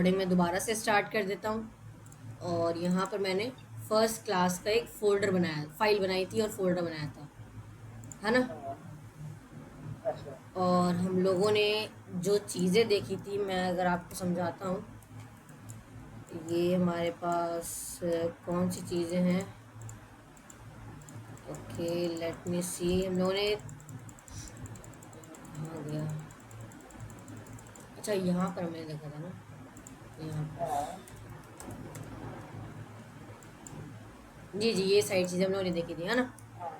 Recording मैं दोबारा से स्टार्ट कर देता हूँ। और यहाँ पर मैंने फर्स्ट क्लास का एक फ़ोल्डर बनाया, फाइल बनाई थी और फोल्डर बनाया था, है ना। अच्छा। और हम लोगों ने जो चीज़ें देखी थी मैं अगर आपको समझाता हूँ। ये हमारे पास कौन सी चीज़ें हैं। ओके, लेट मी सी। हम लोगों ने कहाँ गया, अच्छा यहाँ पर हमने देखा था ना, यहाँ पर। हाँ। जी जी, ये सारी चीज़ें हम लोगों ने देखी थी, है ना। हाँ।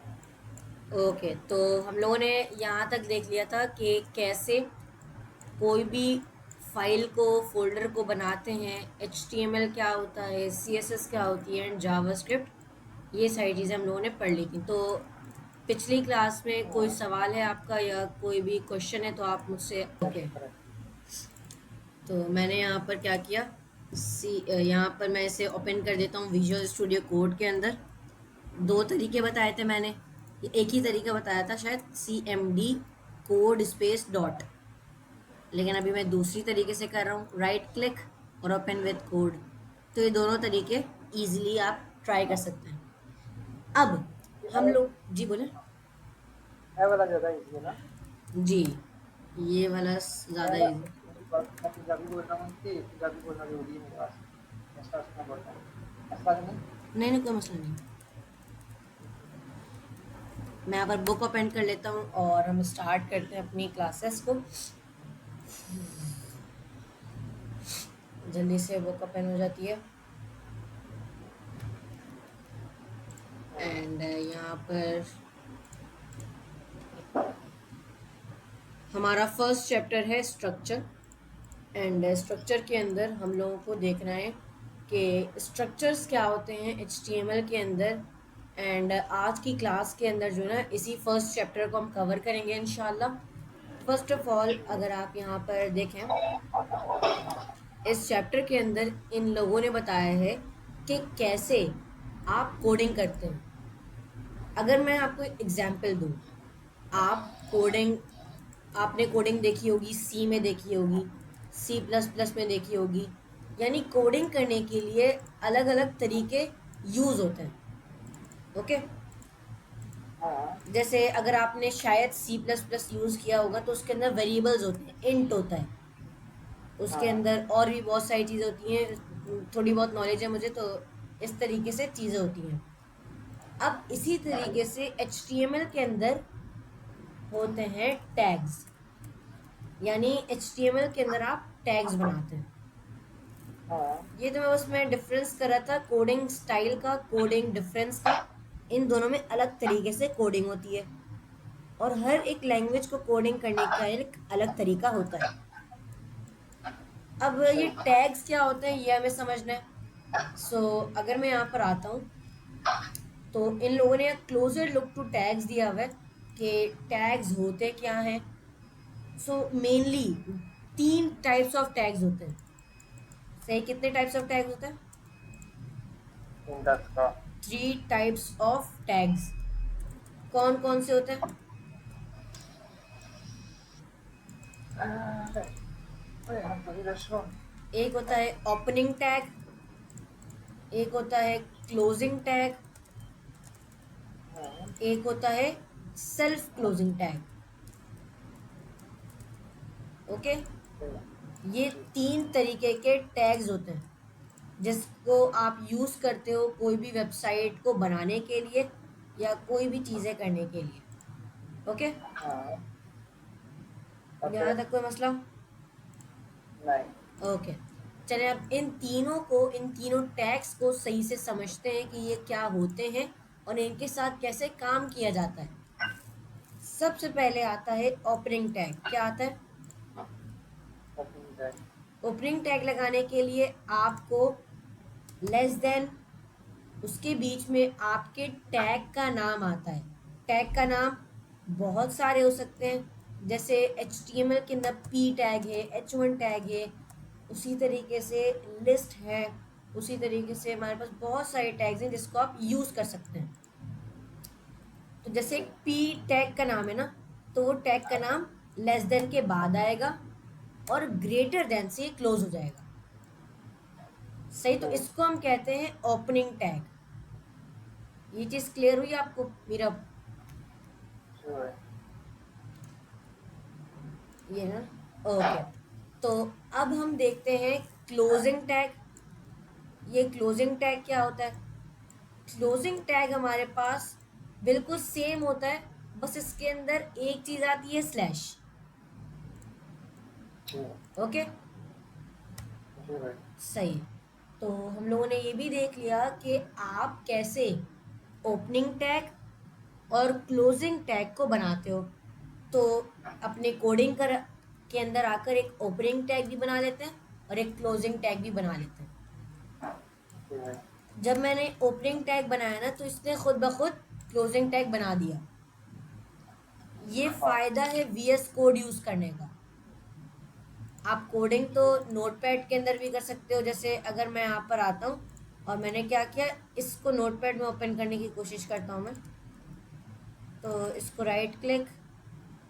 ओके, तो हम लोगों ने यहाँ तक देख लिया था कि कैसे कोई भी फाइल को, फोल्डर को बनाते हैं, HTML क्या होता है, CSS क्या होती है, एंड जावास्क्रिप्ट। ये सारी चीज़ें हम लोगों ने पढ़ ली थी। तो पिछली क्लास में कोई हाँ। सवाल है आपका या कोई भी क्वेश्चन है तो आप मुझसे। Okay, correct. तो मैंने यहाँ पर क्या किया, यहाँ पर मैं इसे ओपन कर देता हूँ विजुअल स्टूडियो कोड के अंदर। दो तरीके बताए थे मैंने, एक ही तरीका बताया था शायद, CMD कोड स्पेस डॉट। लेकिन अभी मैं दूसरी तरीके से कर रहा हूँ, राइट क्लिक और ओपन विद कोड। तो ये दोनों तरीके इजीली आप ट्राई कर सकते हैं। अब हम लोग, जी बोले। ए वाला ज़्यादा ईज़ी है ना? जी, ये वाला मैं ज़्यादा ना इजी। मैं पंजाबी बोल रहा हूँ कि पंजाबी बोलना ज़रूरी है मेरे पास। ऐसा सुनना पड़ता है। ऐसा तो नहीं? नहीं नहीं, कोई मसला नहीं। मैं यहाँ पर बुक ओपन कर लेता हूँ और हम स्टार्ट करते हैं अपनी क्लासेस को। जल्दी से बुक ओपन हो जाती है। एंड यहाँ पर हमारा फर्स्ट चैप्टर है स्ट्रक्चर। एंड स्ट्रक्चर के अंदर हम लोगों को देखना है कि स्ट्रक्चर्स क्या होते हैं HTML के अंदर। एंड आज की क्लास के अंदर जो है ना, इसी फर्स्ट चैप्टर को हम कवर करेंगे इंशाल्लाह। फर्स्ट ऑफ ऑल अगर आप यहाँ पर देखें, इस चैप्टर के अंदर इन लोगों ने बताया है कि कैसे आप कोडिंग करते हैं। अगर मैं आपको एग्जांपल दूं, आप कोडिंग, आपने कोडिंग देखी होगी, सी में देखी होगी, C++ में देखी होगी। यानी कोडिंग करने के लिए अलग अलग तरीके यूज होते हैं। ओके, हाँ। जैसे अगर आपने शायद C++ यूज किया होगा तो उसके अंदर वेरिएबल्स होते हैं, इंट होता है। उसके हाँ। अंदर और भी बहुत सारी चीज़ें होती हैं, थोड़ी बहुत नॉलेज है मुझे, तो इस तरीके से चीज़ें होती हैं। अब इसी तरीके से HTML के अंदर होते हैं टैग्स। यानी HTML के अंदर आप टैग्स बनाते हैं। हाँ। ये तो मैं उसमें डिफरेंस कर रहा था कोडिंग स्टाइल का, कोडिंग डिफरेंस का। इन दोनों में अलग तरीके से कोडिंग होती है और हर एक लैंग्वेज को कोडिंग करने का एक अलग तरीका होता है। अब ये सही। टैग्स क्या होते हैं ये हमें समझना है। अगर मैं यहाँ पर आता हूँ तो इन लोगों ने क्लोजर लुक टू टैग्स दिया हुआ है कि टैग्स होते क्या हैं। मेनली तीन टाइप्स ऑफ टैग्स होते हैं। सही, कितने टाइप्स ऑफ टैग्स होते हैं? इंडेक्स का। 3 टाइप्स ऑफ टैग्स। कौन कौन से होते हैं? अरे हम तो ही रेस्टोरेंट। एक होता है ओपनिंग टैग, एक होता है क्लोजिंग टैग, हाँ। एक होता है सेल्फ क्लोजिंग टैग। ओके, ये जी। 3 तरीके के टैग्स होते हैं जिसको आप यूज करते हो कोई भी वेबसाइट को बनाने के लिए या कोई भी चीजें करने के लिए। ओके, हाँ। ओके। यहाँ तक कोई मसला? नहीं। ओके, चलिए अब इन तीनों को, इन तीनों टैग्स को सही से समझते हैं कि ये क्या होते हैं और इनके साथ कैसे काम किया जाता है। सबसे पहले आता है ओपनिंग टैग। क्या आता है? Opening tag. ओपनिंग टैग लगाने के लिए आपको लेस देन, उसके बीच में आपके टैग का नाम आता है। टैग का नाम बहुत सारे हो सकते हैं, जैसे HTML के अंदर P टैग है, H1 टैग है, उसी तरीके से लिस्ट है, उसी तरीके से हमारे पास बहुत सारे टैग्स हैं जिसको आप यूज कर सकते हैं। तो जैसे जी। P टैग का नाम है ना, तो वो टैग का नाम लेस देन के बाद आएगा और ग्रेटर देन से क्लोज हो जाएगा। सही, तो इसको हम कहते हैं ओपनिंग टैग। ये चीज क्लियर हुई आपको मेरा? Sure. ये ना, ओके। तो अब हम देखते हैं क्लोजिंग टैग। ये क्लोजिंग टैग क्या होता है? क्लोजिंग टैग हमारे पास बिल्कुल सेम होता है, बस इसके अंदर एक चीज आती है, स्लैश। Sure. Okay, Sure. सही। तो हम लोगों ने ये भी देख लिया कि आप कैसे ओपनिंग टैग और क्लोजिंग टैग को बनाते हो। तो अपने कोडिंग कर के अंदर आकर एक ओपनिंग टैग भी बना लेते हैं और एक क्लोजिंग टैग भी बना लेते हैं। Sure. जब मैंने ओपनिंग टैग बनाया ना, तो इसने खुद ब खुद क्लोजिंग टैग बना दिया। ये फायदा है वीएस कोड यूज करने का। आप कोडिंग तो नोटपैड के अंदर भी कर सकते हो। जैसे अगर मैं यहाँ पर आता हूँ और मैंने क्या किया, इसको नोटपैड में ओपन करने की कोशिश करता हूँ मैं, तो इसको right click,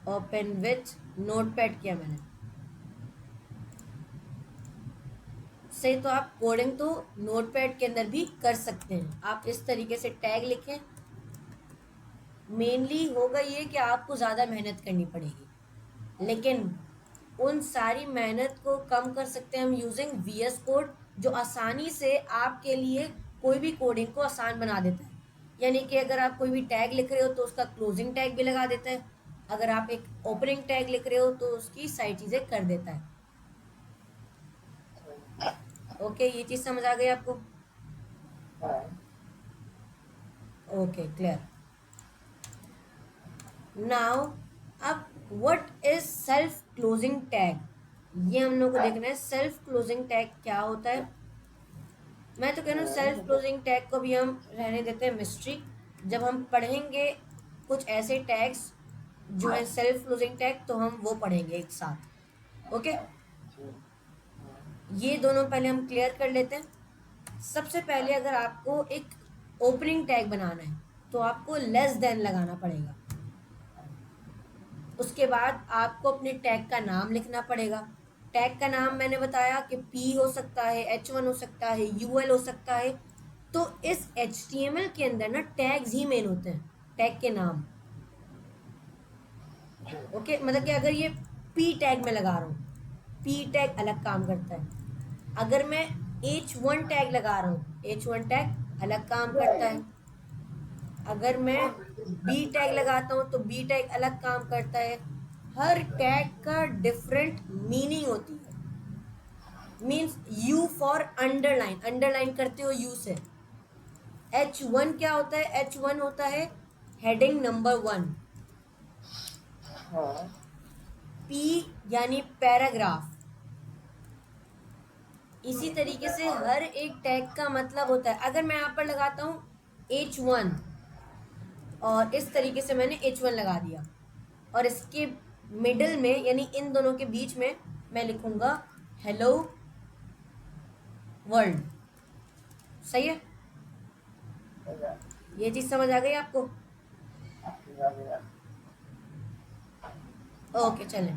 open with notepad किया मैंने। सही, तो आप कोडिंग तो नोटपैड के अंदर भी कर सकते हैं। आप इस तरीके से टैग लिखें। मेनली होगा ये कि आपको ज़्यादा मेहनत करनी पड़ेगी, लेकिन उन सारी मेहनत को कम कर सकते हैं हम यूजिंग वीएस कोड, जो आसानी से आपके लिए कोई भी कोडिंग को आसान बना देता है। यानी कि अगर आप कोई भी टैग लिख रहे हो तो उसका क्लोजिंग टैग भी लगा देता है। अगर आप एक ओपनिंग टैग लिख रहे हो तो उसकी सारी चीज़ें कर देता है। ओके, ये चीज़ समझ आ गई आपको? Fine. Okay, clear. नाउ अब what is self closing tag, ये हम लोग को देखना है। सेल्फ क्लोजिंग टैग क्या होता है? मैं तो कह रहा हूँ सेल्फ क्लोजिंग टैग को भी हम रहने देते हैं मिस्ट्री। जब हम पढ़ेंगे कुछ ऐसे टैग्स जो है सेल्फ क्लोजिंग टैग, तो हम वो पढ़ेंगे एक साथ। Okay, Sure. ये दोनों पहले हम क्लियर कर लेते हैं। सबसे पहले अगर आपको एक ओपनिंग टैग बनाना है तो आपको लेस देन लगाना पड़ेगा। उसके बाद आपको अपने टैग का नाम लिखना पड़ेगा। टैग का नाम मैंने बताया कि पी हो सकता है, H1 हो सकता है, यूएल हो सकता है। तो इस HTML के अंदर ना टैग्स ही मेन होते हैं, टैग के नाम। ओके, मतलब कि अगर ये पी टैग में लगा रहा हूँ, पी टैग अलग काम करता है। अगर मैं H1 टैग लगा रहा हूँ, H1 टैग अलग काम करता है। अगर मैं बी टैग लगाता हूँ तो बी टैग अलग काम करता है। हर टैग का डिफरेंट मीनिंग होती है। Means you for underline, underline करते हो यू से। H1 क्या होता है? H1 होता है हेडिंग नंबर 1। हाँ. P यानी पैराग्राफ। इसी तरीके से हर एक टैग का मतलब होता है। अगर मैं यहाँ पर लगाता हूँ H1 और इस तरीके से मैंने H1 लगा दिया, और इसके मिडिल में यानी इन दोनों के बीच में मैं लिखूंगा हेलो वर्ल्ड। सही है? Yeah. ये चीज समझ आ गई आपको? Yeah. ओके, चलें।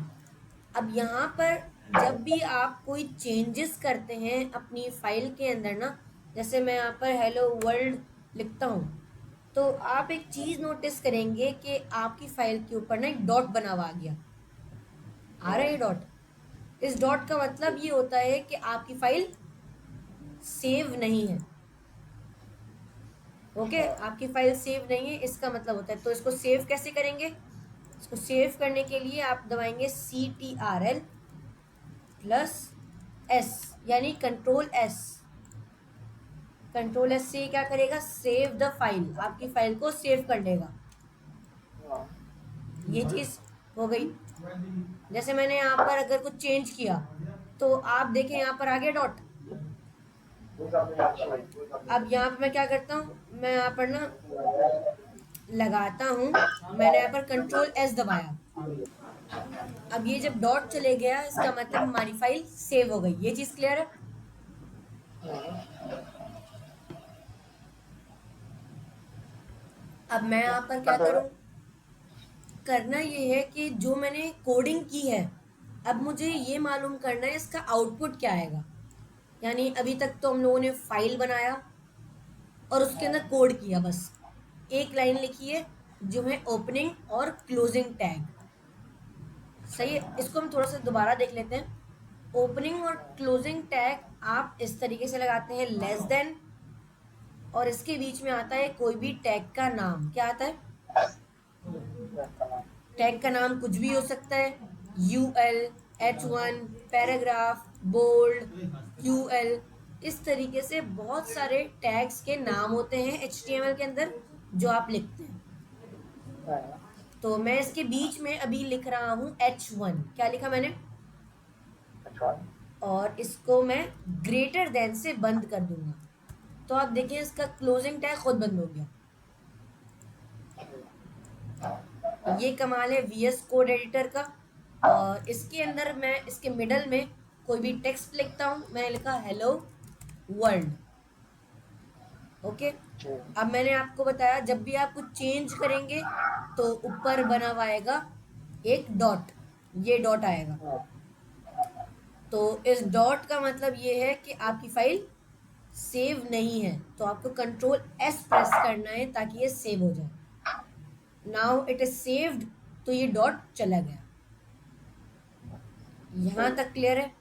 अब यहाँ पर जब भी आप कोई चेंजेस करते हैं अपनी फाइल के अंदर ना, जैसे मैं यहाँ पर हेलो वर्ल्ड लिखता हूँ, तो आप एक चीज नोटिस करेंगे कि आपकी फाइल के ऊपर ना एक डॉट बना हुआ आ गया। आ रहा है ये डॉट? इस डॉट का मतलब ये होता है कि आपकी फाइल सेव नहीं है। ओके, आपकी फाइल सेव नहीं है, इसका मतलब होता है। तो इसको सेव कैसे करेंगे? इसको सेव करने के लिए आप दबाएंगे CTRL प्लस S, यानी कंट्रोल S। कंट्रोल S से क्या करेगा? सेव द फाइल, आपकी फाइल को सेव कर लेगा। हाँ. ये चीज हो गई। जैसे मैंने यहाँ पर अगर कुछ चेंज किया तो आप देखें यहाँ पर आ गया डॉट। अब यहाँ पर मैं क्या करता हूँ, मैं यहाँ पर ना लगाता हूँ, मैंने यहाँ पर कंट्रोल S दबाया। अब ये जब डॉट चले गया, इसका मतलब हमारी फाइल सेव हो गई। ये चीज क्लियर है? अब मैं यहाँ पर क्या करूँ? करना ये है कि जो मैंने कोडिंग की है, अब मुझे ये मालूम करना है इसका आउटपुट क्या आएगा। यानी अभी तक तो हम लोगों ने फाइल बनाया और उसके अंदर कोड किया, बस एक लाइन लिखी है जो है ओपनिंग और क्लोजिंग टैग। सही है, इसको हम थोड़ा सा दोबारा देख लेते हैं। ओपनिंग और क्लोजिंग टैग आप इस तरीके से लगाते हैं, लेस देन, और इसके बीच में आता है कोई भी टैग का नाम। क्या आता है? टैग का नाम कुछ भी हो सकता है, UL, H1, paragraph, bold, QL, इस तरीके से बहुत सारे टैग्स के नाम होते हैं HTML के अंदर जो आप लिखते हैं। तो मैं इसके बीच में अभी लिख रहा हूँ H1। क्या लिखा मैंने? और इसको मैं ग्रेटर देन से बंद कर दूंगा, तो आप देखें इसका क्लोजिंग टैग खुद बंद हो गया। ये कमाल है VS कोड एडिटर का। और इसके अंदर मैं इसके मिडल में कोई भी टेक्स्ट लिखता हूँ, मैंने लिखा हेलो वर्ल्ड। ओके, अब मैंने आपको बताया जब भी आप कुछ चेंज करेंगे तो ऊपर बना हुआ आएगा एक डॉट, ये डॉट आएगा। तो इस डॉट का मतलब ये है कि आपकी फाइल सेव नहीं है, तो आपको Ctrl+S प्रेस करना है ताकि ये सेव हो जाए। नाउ इट इज सेव्ड, तो ये डॉट चला गया। यहाँ तक क्लियर है?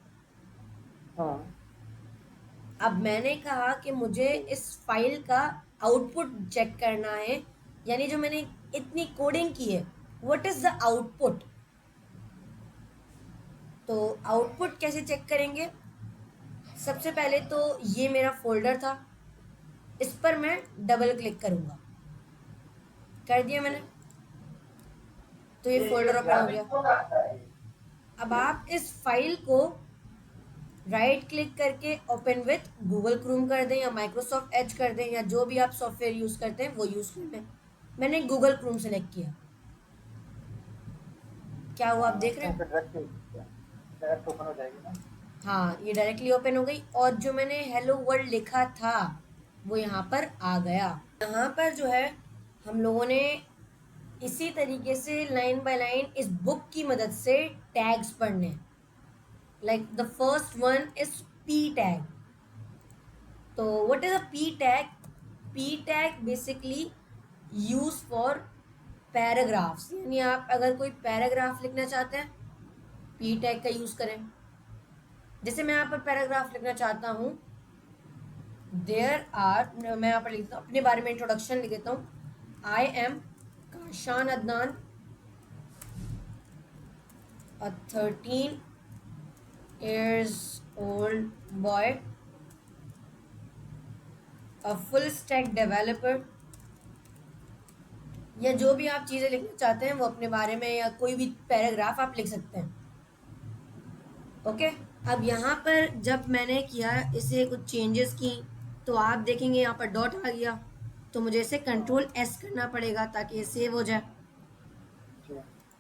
अब मैंने कहा कि मुझे इस फाइल का आउटपुट चेक करना है, यानी जो मैंने इतनी कोडिंग की है, व्हाट इज द आउटपुट। तो आउटपुट कैसे चेक करेंगे? सबसे पहले तो ये मेरा फोल्डर था, इस पर मैं डबल क्लिक करूंगा। कर दिया मैंने, तो ये फोल्डर ओपन हो गया। अब आप इस फाइल को राइट क्लिक करके ओपन विथ गूगल क्रोम कर दें या माइक्रोसॉफ्ट एज कर दें या जो भी आप सॉफ्टवेयर यूज करते हैं वो यूज कर लें। मैंने गूगल क्रोम सेलेक्ट किया। क्या हुआ आप देख रहे हैं? डायरेक्ट ओपन हो जाएगी ना? हाँ, ये डायरेक्टली ओपन हो गई और जो मैंने हेलो वर्ल्ड लिखा था वो यहाँ पर आ गया। यहाँ पर जो है हम लोगों ने इसी तरीके से लाइन बाय लाइन इस बुक की मदद से टैग्स पढ़ने। Like the first one is P tag. तो what is a P tag? P tag basically use for paragraphs, यानी आप अगर कोई पैराग्राफ लिखना चाहते हैं P टैग का यूज करें। जैसे मैं यहाँ पर पैराग्राफ लिखना चाहता हूँ, देयर आर, मैं यहाँ पर लिखता हूँ अपने बारे में इंट्रोडक्शन लिख देता हूँ। I am Kashan Adnan, a 13 years old boy, a full stack developer, या जो भी आप चीज़ें लिखना चाहते हैं वो अपने बारे में या कोई भी पैराग्राफ आप लिख सकते हैं। ओके, अब यहाँ पर जब मैंने किया इसे कुछ चेंजेस की तो आप देखेंगे यहाँ पर डॉट आ गया, तो मुझे इसे Ctrl+S करना पड़ेगा ताकि ये सेव हो जाए।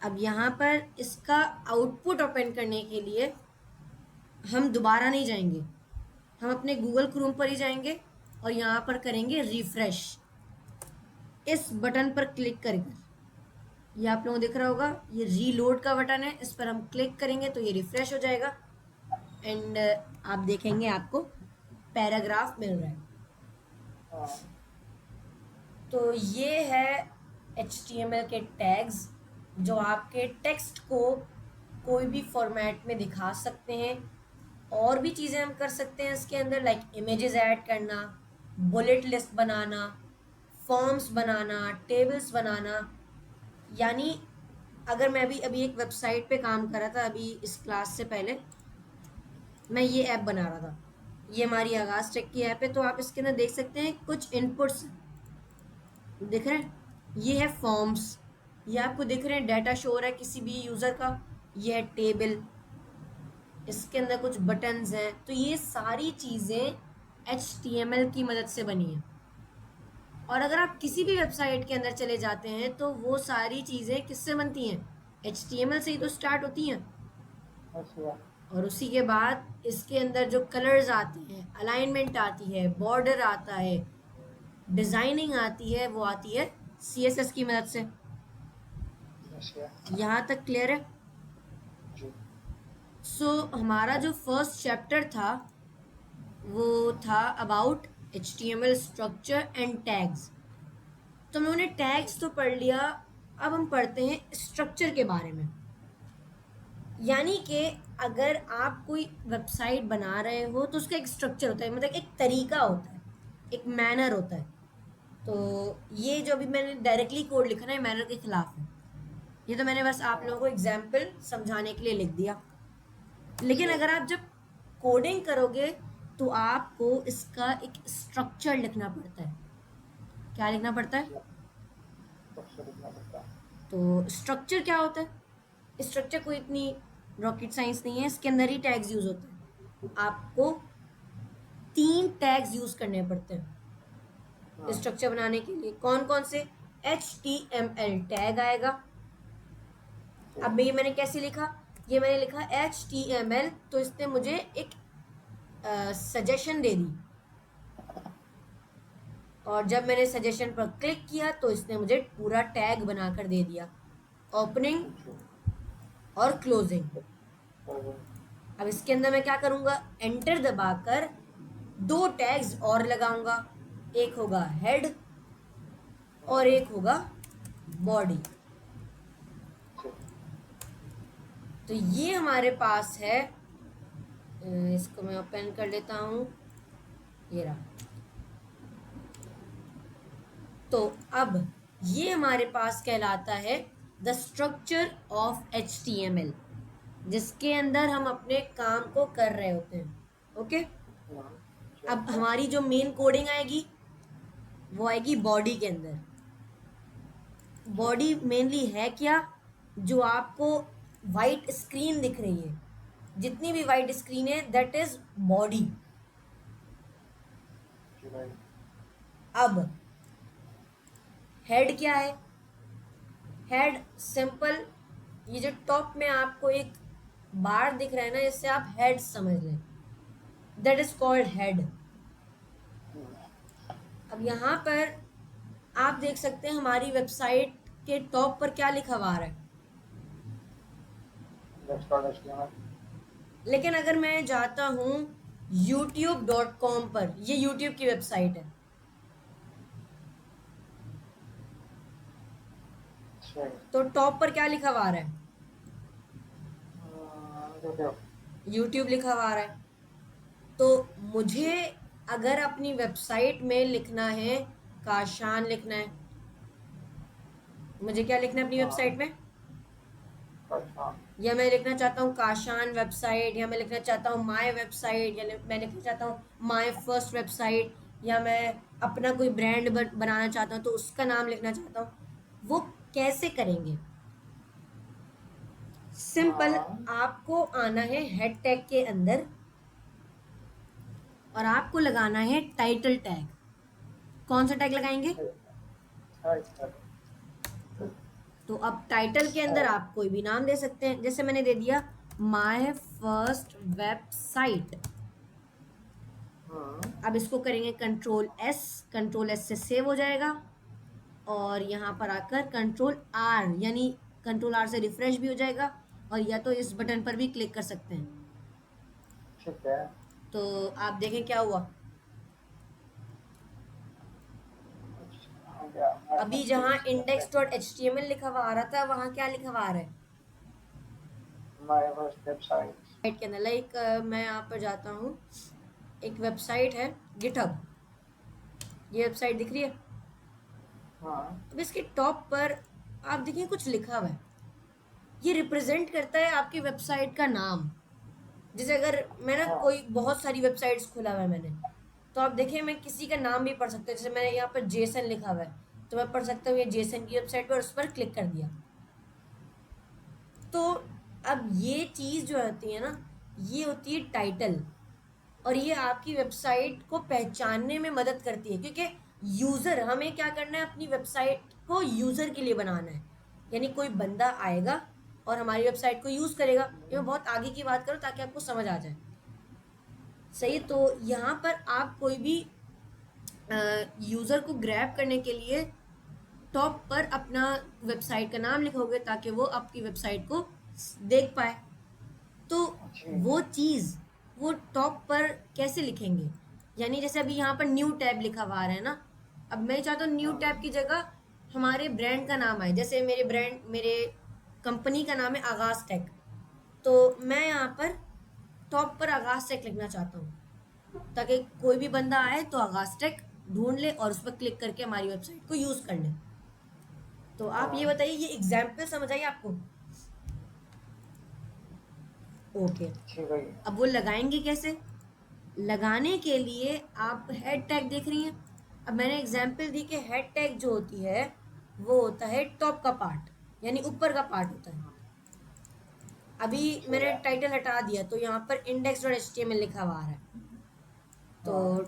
अब यहाँ पर इसका आउटपुट ओपन करने के लिए हम दोबारा नहीं जाएंगे, हम अपने गूगल क्रोम पर ही जाएंगे और यहाँ पर करेंगे रिफ्रेश। इस बटन पर क्लिक करके, ये आप लोगों को दिख रहा होगा, ये रीलोड का बटन है, इस पर हम क्लिक करेंगे तो ये रिफ्रेश हो जाएगा एंड आप देखेंगे आपको पैराग्राफ मिल रहा है। तो ये है HTML के टैग्स जो आपके टेक्स्ट को कोई भी फॉर्मेट में दिखा सकते हैं। और भी चीज़ें हम कर सकते हैं इसके अंदर, लाइक इमेजेस ऐड करना, बुलेट लिस्ट बनाना, फॉर्म्स बनाना, टेबल्स बनाना। यानी अगर मैं अभी एक वेबसाइट पे काम कर रहा था, अभी इस क्लास से पहले मैं ये ऐप बना रहा था, ये हमारी आगाज़ टेक की ऐप है। तो आप इसके अंदर देख सकते हैं कुछ इनपुट्स दिख रहे हैं, ये है फॉर्म्स, ये आपको दिख रहे हैं डाटा शो हो रहा है किसी भी यूज़र का, ये है टेबल, इसके अंदर कुछ बटन्स हैं। तो ये सारी चीज़ें HTML की मदद से बनी हैं। और अगर आप किसी भी वेबसाइट के अंदर चले जाते हैं तो वो सारी चीज़ें किससे बनती हैं? HTML से ही तो स्टार्ट होती हैं। और उसी के बाद इसके अंदर जो कलर्स आते हैं, अलाइनमेंट आती है, बॉर्डर आता है, डिज़ाइनिंग आती है, वो आती है CSS की मदद से। यहाँ तक क्लियर है? सो हमारा जो फर्स्ट चैप्टर था था about HTML structure and tags. तो हम लोगों ने टैग्स तो पढ़ लिया, अब हम पढ़ते हैं स्ट्रक्चर के बारे में। यानी कि अगर आप कोई वेबसाइट बना रहे हो तो उसका एक स्ट्रक्चर होता है, मतलब एक तरीका होता है, एक मैनर होता है। तो ये जो अभी मैंने डायरेक्टली कोड लिखा ना, ये मैनर के खिलाफ है। ये तो मैंने बस आप लोगों को एग्जाम्पल समझाने के लिए लिख दिया। लेकिन अगर आप जब कोडिंग करोगे तो आपको इसका एक स्ट्रक्चर लिखना पड़ता है। क्या लिखना पड़ता है? स्ट्रक्चर लिखना पड़ता है। तो स्ट्रक्चर क्या होता है? स्ट्रक्चर कोई इतनी रॉकेट साइंस नहीं है, इसके अंदर ही टैग्स यूज होते हैं। आपको 3 टैग्स यूज करने पड़ते हैं स्ट्रक्चर बनाने के लिए। कौन कौन से? HTML टैग आएगा। अब ये मैंने कैसे लिखा? ये मैंने लिखा HTML, तो इसने मुझे एक सजेशन दे दी, और जब मैंने सजेशन पर क्लिक किया तो इसने मुझे पूरा टैग बनाकर दे दिया, ओपनिंग और क्लोजिंग। अब इसके अंदर मैं क्या करूंगा? एंटर दबाकर 2 टैग्स और लगाऊंगा। एक होगा हेड और एक होगा बॉडी। तो ये हमारे पास है, इसको मैं ओपन कर लेता हूं, ये रहा। तो अब ये हमारे पास कहलाता है द स्ट्रक्चर ऑफ HTML, जिसके अंदर हम अपने काम को कर रहे होते हैं। ओके, अब हमारी जो मेन कोडिंग आएगी वो आएगी बॉडी के अंदर। बॉडी मेनली है क्या? जो आपको वाइट स्क्रीन दिख रही है, जितनी भी वाइट स्क्रीन है, दैट इज बॉडी। अब हेड क्या है? हेड सिंपल, ये जो टॉप में आपको एक बार दिख रहा है ना, इससे आप हेड समझ लें, दैट इज कॉल्ड हेड। अब यहाँ पर आप देख सकते हैं हमारी वेबसाइट के टॉप पर क्या लिखा हुआ आ रहा है। लेकिन अगर मैं जाता हूँ youtube.com पर, ये YouTube की वेबसाइट है, तो टॉप पर क्या लिखा हुआ आ रहा है? YouTube लिखा हुआ आ रहा है। तो मुझे अगर अपनी वेबसाइट में लिखना है, काशान लिखना है, मुझे क्या लिखना है अपनी वेबसाइट में? या मैं लिखना चाहता हूँ काशान वेबसाइट, या मैं लिखना चाहता हूँ माय वेबसाइट, या मैं लिखना चाहता हूँ माय फर्स्ट वेबसाइट, या मैं अपना कोई ब्रांड बनाना चाहता हूँ तो उसका नाम लिखना चाहता हूँ। वो कैसे करेंगे? सिंपल, आपको आना है हेड टैग के अंदर और आपको लगाना है टाइटल टैग। कौन सा टैग लगाएंगे? तो अब टाइटल के अंदर आप कोई भी नाम दे सकते हैं, जैसे मैंने दे दिया माय फर्स्ट वेबसाइट। अब इसको करेंगे कंट्रोल एस से सेव हो जाएगा, और यहाँ पर आकर कंट्रोल आर, यानी कंट्रोल आर से रिफ्रेश भी हो जाएगा, और या तो इस बटन पर भी क्लिक कर सकते हैं। ठीक है, तो आप देखें क्या हुआ। अभी जहाँ index.html लिखा हुआ आ रहा था, वहाँ क्या लिखा हुआ आ रहा है माय फर्स्ट वेबसाइट के अंदर? लाइक मैं यहाँ पर जाता हूँ, एक वेबसाइट है GitHub, ये वेबसाइट दिख रही है। अब इसके टॉप पर आप देखिए कुछ लिखा हुआ है, ये रिप्रेजेंट करता है आपकी वेबसाइट का नाम। जैसे अगर मैं ना कोई बहुत सारी वेबसाइट्स खुला हुआ है मैंने, तो आप देखिए मैं किसी का नाम भी पढ़ सकता हूँ। जैसे मैंने यहाँ पर जेसन लिखा हुआ है, तो मैं पढ़ सकता हूँ ये जेसन की वेबसाइट पर, उस पर क्लिक कर दिया। तो अब ये चीज़ जो होती है ना, ये होती है टाइटल, और ये आपकी वेबसाइट को पहचानने में मदद करती है, क्योंकि यूज़र, हमें क्या करना है, अपनी वेबसाइट को यूज़र के लिए बनाना है। यानी कोई बंदा आएगा और हमारी वेबसाइट को यूज़ करेगा। ये मैं बहुत आगे की बात करूँ ताकि आपको समझ आ जाए। सही, तो यहाँ पर आप कोई भी यूज़र को ग्रैब करने के लिए टॉप पर अपना वेबसाइट का नाम लिखोगे ताकि वो आपकी वेबसाइट को देख पाए। तो वो चीज़ वो टॉप पर कैसे लिखेंगे? यानी जैसे अभी यहाँ पर न्यू टैब लिखा हुआ आ रहा है ना, अब मैं चाहता हूँ न्यू हाँ टैब की जगह हमारे ब्रांड का नाम आए। जैसे मेरे कंपनी का नाम है आगाज टेक, तो मैं यहाँ पर टॉप पर आगाज टेक लिखना चाहता हूँ, ताकि कोई भी बंदा आए तो आगाज टेक ढूंढ ले और उस पर क्लिक करके हमारी वेबसाइट को यूज कर ले। तो आप ये हाँ बताइए, ये एग्जाम्पल समझ आई आपको? ओके। ठीक है। अब वो लगाएंगे कैसे? लगाने के लिए आप हेड टैग देख रही हैं। अब मैंने एग्जाम्पल दी कि हेड टैग जो होती है वो होता है टॉप का पार्ट, यानी ऊपर का पार्ट होता है। अभी ठीक मैंने है। टाइटल हटा दिया तो यहाँ पर index.html लिखा हुआ आ रहा है। तो हाँ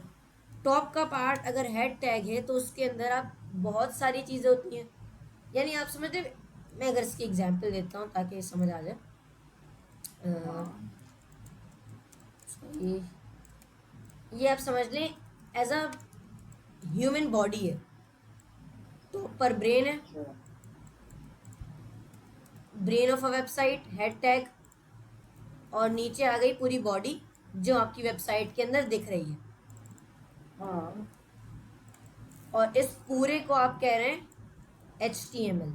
टॉप का पार्ट अगर हेड टैग है तो उसके अंदर आप बहुत सारी चीज़ें होती हैं, यानी आप समझते। मैं अगर इसकी एग्जाम्पल देता हूँ ताकि समझ आ जाए। हाँ ये ये आप समझ लें, एज अ ह्यूमन बॉडी है, टॉप पर ब्रेन है, ठीक है। Brain of a website, head tag, और नीचे आ गई पूरी बॉडी जो आपकी वेबसाइट के अंदर दिख रही है। हाँ और इस पूरे को आप कह रहे हैं HTML।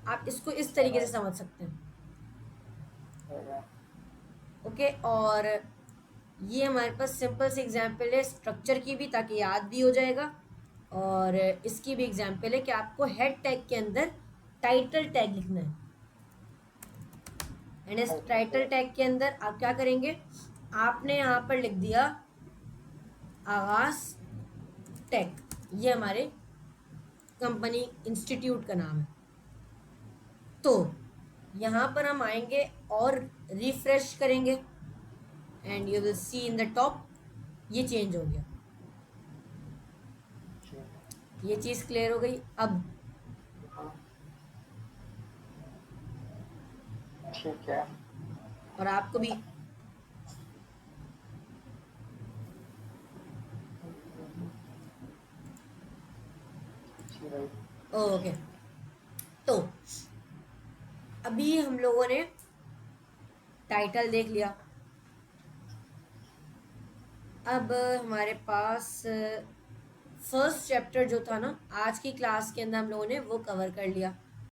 आप इसको इस तरीके से राइट। समझ सकते हैं। ठीक है। ओके। और ये हमारे पास सिंपल सी एग्जांपल है स्ट्रक्चर की भी, ताकि याद भी हो जाएगा। और इसकी भी एग्जांपल है कि आपको हेड टैग के अंदर टाइटल टैग लिखना है। एंड इस राइट टाइटल ठीक टैग के अंदर आप क्या करेंगे, आपने यहाँ पर लिख दिया आगाज टेक, ये हमारे कंपनी इंस्टीट्यूट का नाम है। तो यहाँ पर हम आएंगे और रिफ्रेश करेंगे and you will see in the top ये चेंज हो गया। है। ये चीज़ क्लियर हो गई अब। हाँ ठीक है। और आपको भी। ठीक है। ओके। तो अभी हम लोगों ने टाइटल देख लिया। अब हमारे पास फर्स्ट चैप्टर जो था ना आज की क्लास के अंदर हम लोगों ने वो कवर कर लिया।